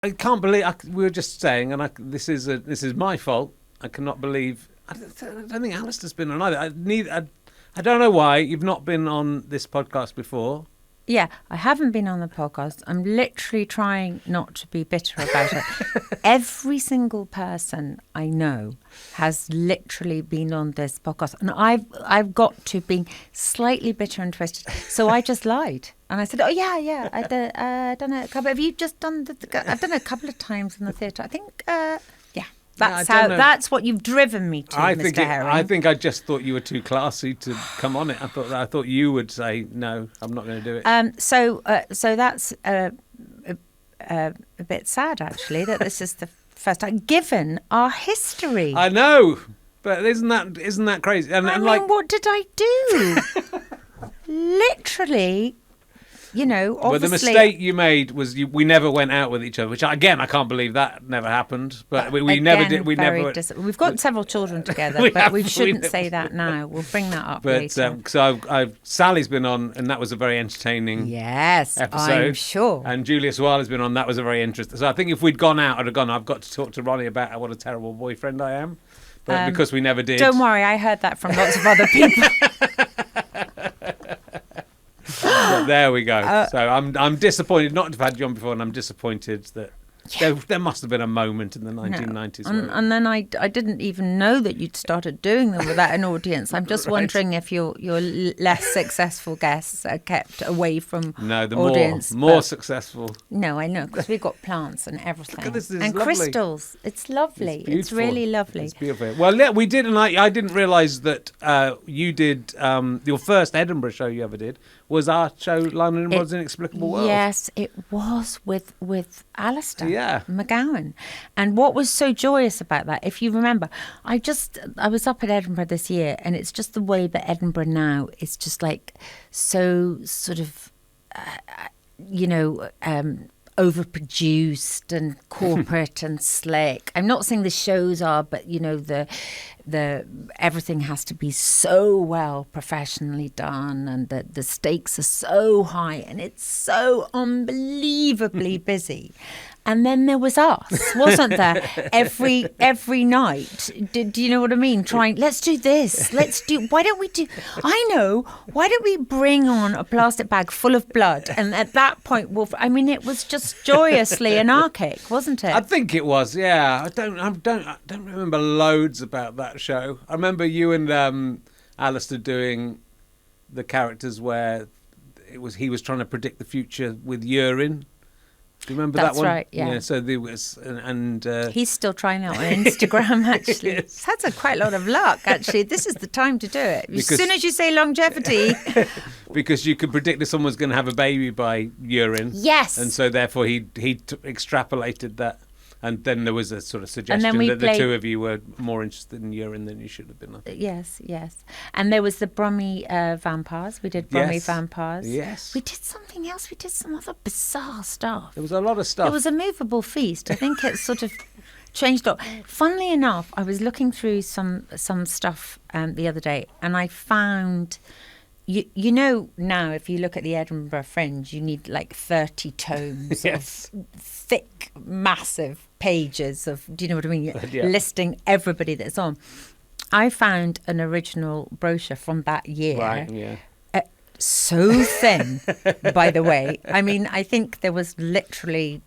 I can't believe we were just saying, and this is my fault. I cannot believe. I don't think Alistair's been on either. I don't know why you've not been on this podcast before. Yeah, I haven't been on the podcast. I'm literally trying not to be bitter about it. Every single person I know has literally been on this podcast, and I've got to be slightly bitter and twisted. So I just lied, and I said, "Oh yeah, I've done it a couple. Have you just done I've done it a couple of times in the theatre. I think, yeah." That's what you've driven me to, Mr. Herring. I think I just thought you were too classy to come on it. I thought you would say no. I'm not going to do it. So that's a bit sad, actually, that this is the first time, given our history. I know, but isn't that crazy? And I mean, what did I do? Literally. Obviously. Well, the mistake you made was we never went out with each other, which again I can't believe that never happened. But we never did. We've got several children together, but we shouldn't say that now. We'll bring that up later. So Sally's been on, and that was a very entertaining episode. I'm sure. And Julia Swaller's been on. That was a very interesting. So I think if we'd gone out, I've got to talk to Ronnie about what a terrible boyfriend I am. But because we never did. Don't worry, I heard that from lots of other people. But there we go. So I'm disappointed not to have had you on before, and I'm disappointed that there must have been a moment in the 1990s. And then I didn't even know that you'd started doing them without an audience. I'm just wondering if your less successful guests are kept away from audience. More successful. No, I know, because we've got plants and everything. Look at this and lovely. Crystals. It's lovely. It's really lovely. It's beautiful. Well, yeah, we did, and I didn't realise that you did your first Edinburgh show you ever did was our show, London Was an Inexplicable World. Yes, it was with Alistair. Yeah. McGowan. And what was so joyous about that, if you remember, I was up at Edinburgh this year, and it's just the way that Edinburgh now is just like so sort of, overproduced and corporate and slick. I'm not saying the shows are, but the everything has to be so well professionally done, and the stakes are so high, and it's so unbelievably busy. And then there was us, wasn't there? Every night. Do you know what I mean? Let's do this. Why don't we bring on a plastic bag full of blood? And at that point, it was just joyously anarchic, wasn't it? I think it was, yeah. I don't remember loads about that show. I remember you and Alistair doing the characters where he was trying to predict the future with urine. Do you remember that one? That's right, yeah. So there was, and he's still trying that on Instagram, actually. Yes. He's had quite a lot of luck, actually. This is the time to do it. As soon as you say longevity. Because you could predict that someone's going to have a baby by urine. Yes. And so therefore he extrapolated that. And then there was a sort of suggestion that the two of you were more interested in urine than you should have been. Yes. And there was the Brummie vampires. We did Brummie vampires. Yes. We did something else. We did some other bizarre stuff. There was a lot of stuff. It was a movable feast. I think it sort of changed a lot. Funnily enough, I was looking through some stuff the other day, and I found... You know now, if you look at the Edinburgh Fringe, you need like 30 tomes yes. of thick, massive pages of, do you know what I mean? Yeah. Listing everybody that's on. I found an original brochure from that year. Right, yeah. So thin, by the way. I mean, I think there was literally,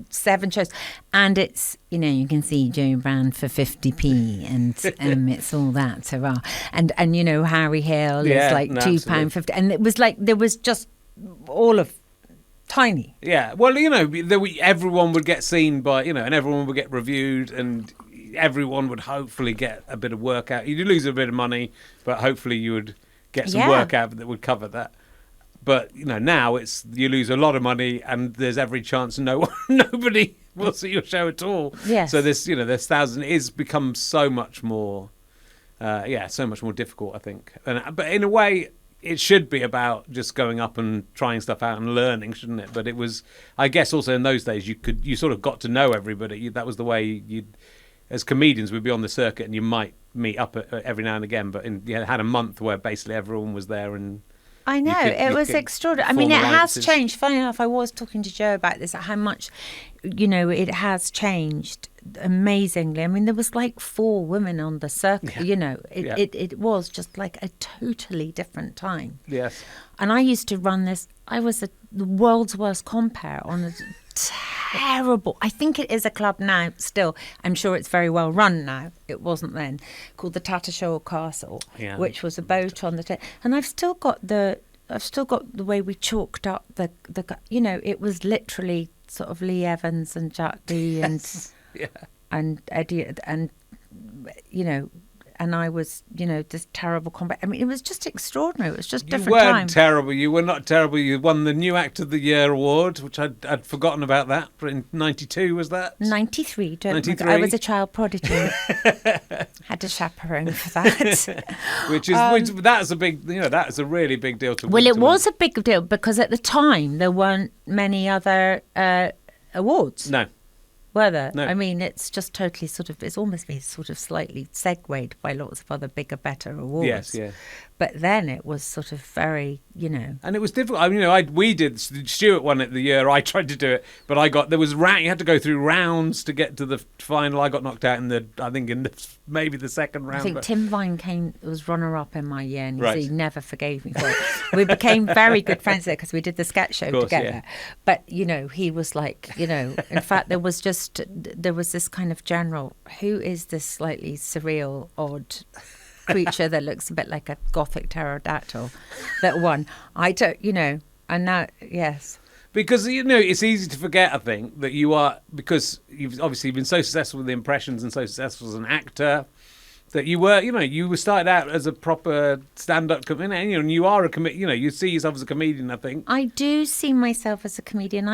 7 shows. And it's, you can see Joe Brand for 50p and it's all that. Hurrah. And Harry Hill is like £2.50. And it was like, there was just all of tiny. Yeah. Well, everyone would get seen by, and everyone would get reviewed, and everyone would hopefully get a bit of work out. You'd lose a bit of money, but hopefully you would get some work out that would cover that. But now you lose a lot of money, and there's every chance nobody will see your show at all. Yes. So this thousands is become so much more, so much more difficult, I think. But in a way, it should be about just going up and trying stuff out and learning, shouldn't it? But it was, I guess, also in those days you sort of got to know everybody. That was the way you, as comedians, would be on the circuit, and you might meet up every now and again, but you had a month where basically everyone was there, and I know, it was extraordinary. I mean, it has changed. Funny enough, I was talking to Joe about this, how much, it has changed amazingly. I mean, there was like 4 women on the circuit, it was just like a totally different time. Yes. And I used to run this, I was the world's worst compere on a terrible, I think it is a club now still, I'm sure it's very well run now, it wasn't then, called the Tattershall Castle, which was a boat on the and I've still got the way we chalked up the it was literally sort of Lee Evans and Jack Dee and Eddie and and I was, this terrible combat. I mean, it was just extraordinary. It was just different time. You weren't terrible. You were not terrible. You won the New Act of the Year award, which I'd forgotten about that. In 92, was that? 93. 93. I was a child prodigy. Had a chaperone for that. which that's a big, that's a really big deal to win. Well, it was a big deal because at the time there weren't many other awards. No. Were there? No. I mean, it's just totally it's almost been sort of slightly segued by lots of other bigger, better awards. Yes, yeah. But then it was sort of very, And it was difficult. I mean, we did, Stuart won it the year I tried to do it, but you had to go through rounds to get to the final. I got knocked out in maybe the second round. I think Tim Vine was runner-up in my year, and he never forgave me for it. We became very good friends there because we did the sketch show together. Yeah. But, he was like, in fact, there was this kind of general, who is this slightly surreal, odd creature that looks a bit like a gothic pterodactyl that won. I don't, and now, yes. Because, it's easy to forget, I think, that you are, because you've obviously been so successful with the impressions and so successful as an actor, that you were, you were started out as a proper stand-up comedian, and you are a comedian, you see yourself as a comedian, I think. I do see myself as a comedian.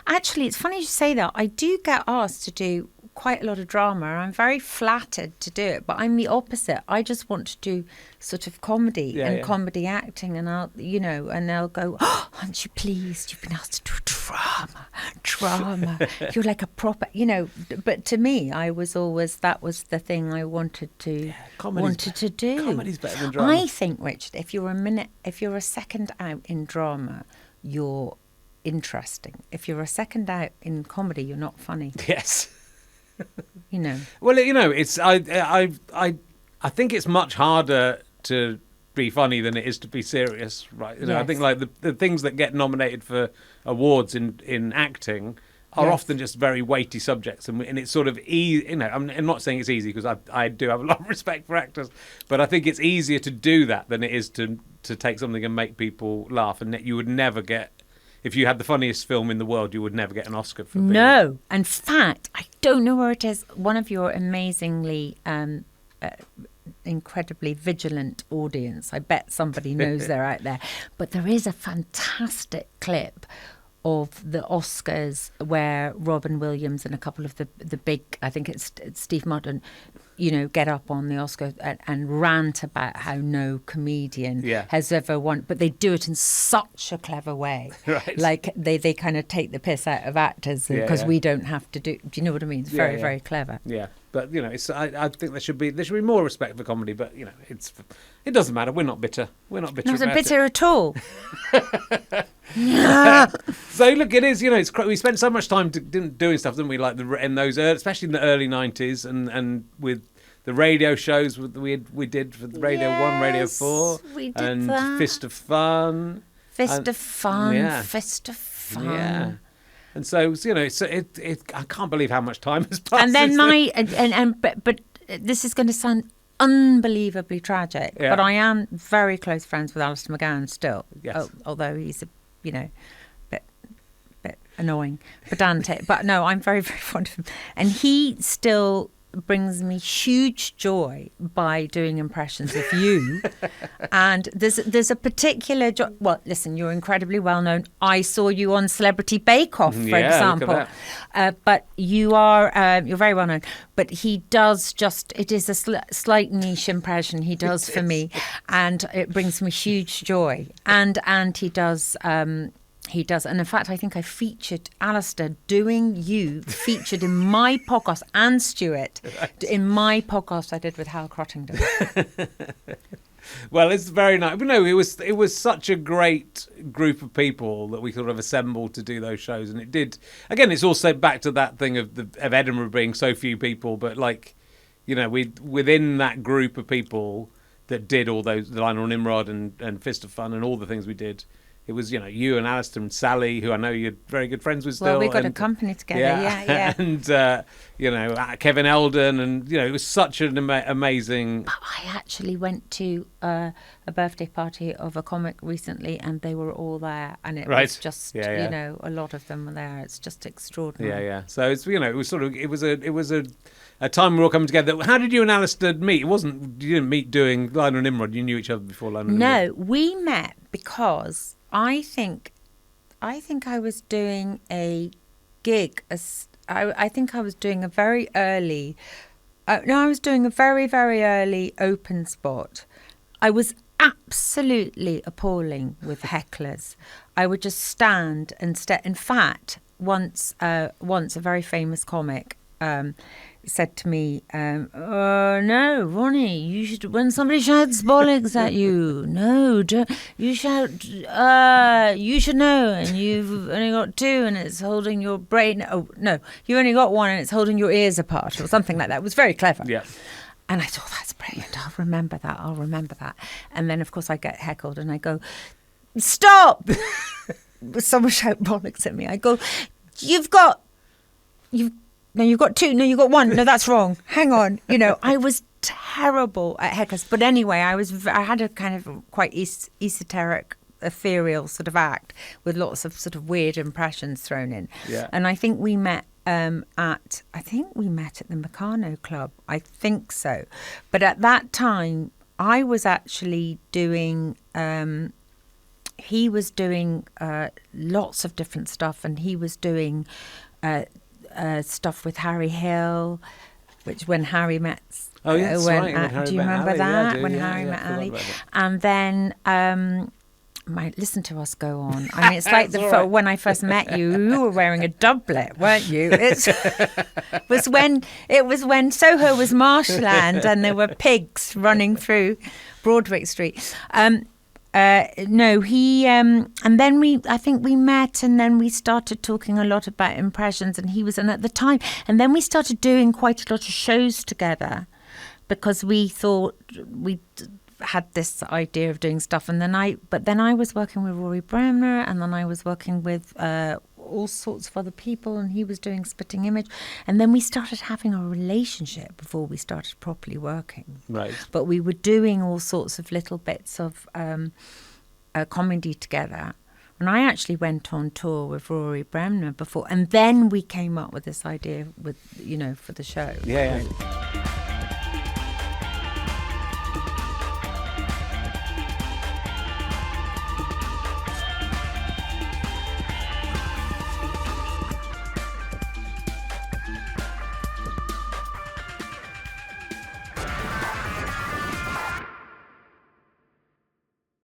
Actually, it's funny you say that. I do get asked to do quite a lot of drama. I'm very flattered to do it, but I'm the opposite. I just want to do sort of comedy comedy acting, and and they'll go, "Oh, aren't you pleased? You've been asked to do drama. You're like a proper, But to me, that was the thing I wanted to do. Comedy's better than drama. I think, Richard, if you're a second out in drama, you're interesting. If you're a second out in comedy, you're not funny. Yes. Well, it's I think it's much harder to be funny than it is to be serious, right? Yes. I think like the things that get nominated for awards in acting are often just very weighty subjects, and it's sort of easy. I'm not saying it's easy because I do have a lot of respect for actors, but I think it's easier to do that than it is to take something and make people laugh, and that you would never get. If you had the funniest film in the world, you would never get an Oscar for being... No. In fact, I don't know where it is. One of your amazingly, incredibly vigilant audience, I bet somebody knows they're out there. But there is a fantastic clip of the Oscars where Robin Williams and a couple of the big, I think it's Steve Martin, get up on the Oscar and rant about how no comedian has ever won. But they do it in such a clever way. Right. Like they kind of take the piss out of actors because we don't have to do. Do you know what I mean? It's very, very clever. Yeah. But, I think there should be more respect for comedy. But, it doesn't matter. We're not bitter. We're not bitter about bitter at all. So, look, it is, we spent so much time doing stuff, didn't we? Like in those, especially in the early 90s and with the radio shows we did for Radio 1, Radio 4. We did and that. Fist of Fun. Fist of Fun. Yeah. And so, I can't believe how much time has passed. And then but this is going to sound unbelievably tragic, but I am very close friends with Alistair McGowan still. Yes. Although he's bit annoying, pedantic. But no, I'm very, very fond of him. And he still brings me huge joy by doing impressions of you. And there's a particular well, listen, you're incredibly well known. I saw you on Celebrity Bake Off, for example. But you're very well known. But he does it is a slight niche impression he does for me, and it brings me huge joy. And he does. He does. And in fact, I think I featured Alistair featured in my podcast, and Stuart in my podcast I did with Hal Crottington. Well, it's very nice. But no, it was such a great group of people that we sort of assembled to do those shows, and it did. Again, it's also back to that thing of Edinburgh being so few people, but like, you know, within that group of people that did all those, the Lionel Nimrod and Fist of Fun and all the things we did. It was, you know, you and Alistair and Sally, who I know you're very good friends with still. Well, we got a company together, yeah. And, you know, Kevin Eldon, and, you know, it was such an amazing... I actually went to a birthday party of a comic recently, and they were all there, and it was just, you know, a lot of them were there. It's just extraordinary. Yeah. So, it's, you know, it was sort of, it was a time we were all coming together. How did you and Alistair meet? You didn't meet doing Lionel Nimrod. You knew each other before Lionel Nimrod. No, we met because... I think I was doing a gig. I think I was doing a very early. I was doing a very, very early open spot. I was absolutely appalling with hecklers. I would just stand and stare. In fact, once a very famous comic said to me, "Oh no, Ronnie, you should, when somebody shouts bollocks at you, no, don't, you shout, you should know, and you've only got two, and it's holding your brain. Oh no, you only got one, and it's holding your ears apart," or something like that. It was very clever. Yeah. And I thought, that's brilliant. I'll remember that. And then, of course, I get heckled, and I go, "Stop!" Someone shout bollocks at me. I go, No, you've got two. No, you've got one. No, that's wrong. Hang on. You know, I was terrible at hecklers. But anyway, I had a kind of quite esoteric, ethereal sort of act with lots of sort of weird impressions thrown in. Yeah. And I think we met at the Meccano Club. I think so. But at that time, I was actually doing... he was doing lots of different stuff, and he was doing... stuff with Harry Hill, which when Harry met... Oh, yeah, that's right. Do you remember that? When Harry met Ali? And then... listen to us go on. I mean, it's like when I first met you, you were wearing a doublet, weren't you? It was when Soho was marshland and there were pigs running through Broadwick Street. And then I think we met, and then we started talking a lot about impressions, and at the time, and then we started doing quite a lot of shows together because we thought we had this idea of doing stuff. And then I was working with Rory Bremner, and then I was working with all sorts of other people, and he was doing Spitting Image, and then we started having a relationship before we started properly working. Right. But we were doing all sorts of little bits of comedy together, and I actually went on tour with Rory Bremner before, and then we came up with this idea for the show. Yeah.